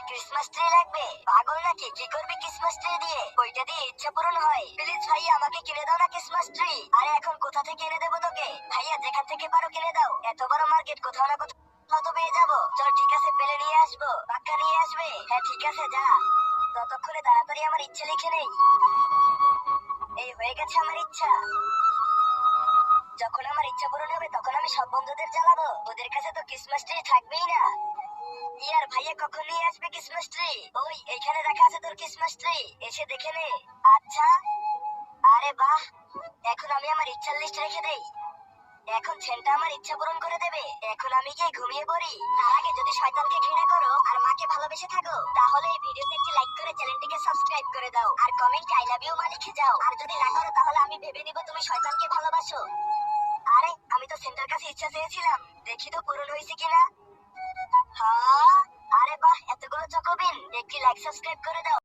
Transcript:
Christmas tree লাগবে? পাগল নাকি? কি করবি ক্রিসমাস ট্রি দিয়ে? ওইটা দিয়ে ইচ্ছা পূরণ হয়? প্লিজ ভাইয়া আমাকে কিনে দাও না ক্রিসমাস ট্রি। আরে এখন কোথা থেকে এনে দেবো তোকে? ভাইয়া যেখান থেকে পারো কিনে দাও। এত বড় মার্কেট, কোথাও না কোথাও তো পেয়ে যাবো। চল ঠিক আছে, পেলে নিয়ে আসবো। পাক্কা নিয়ে আসবে? হ্যাঁ ঠিক আছে, যা। ততক্ষণে তাড়াতাড়ি আমার ইচ্ছে লিখে নেই। এই হয়ে গেছে আমার ইচ্ছা। যখন আমার ইচ্ছা পূরণ হবে তখন আমি সব বন্ধুদের জ্বালাবো। ওদের কাছে তো ক্রিসমাস ট্রি থাকবেই না। ইয়ার ভাইয়া কখন নিয়ে আসবে ক্রিসমাস ট্রি? ওই এইখানে রাখা আছে তোর ক্রিসমাস ট্রি, এসে দেখে নে। আচ্ছা, আরে বাহ। এখন আমি আমার ইচ্ছার লিস্ট রেখে দেই। এখন ছেলেটা আমার ইচ্ছা পূরণ করে দেবে। এখন আমি গিয়ে ঘুমিয়ে পড়ি। তার আগে যদি শয়তানকে ঘৃণা করো আর মাকে ভালোবেসে থাকো তাহলে এই ভিডিওতে একটি লাইক করে চ্যানেলটিকে সাবস্ক্রাইব করে দাও আর কমেন্টে আই লাভ ইউ মা লিখে যাও। আর যদি না করো তাহলে আমি ভেবে নিব তুমি শয়তানকে ভালোবাসো। আরে আমি তো সেন্টার কাছে ইচ্ছা চেয়েছিলাম, দেখি তো পূরণ হয়েছে কিনা। হ্যাঁ, আরে বাহ, এতগুলো চকোবিন। একটি লাইক সাবস্ক্রাইব করে দাও।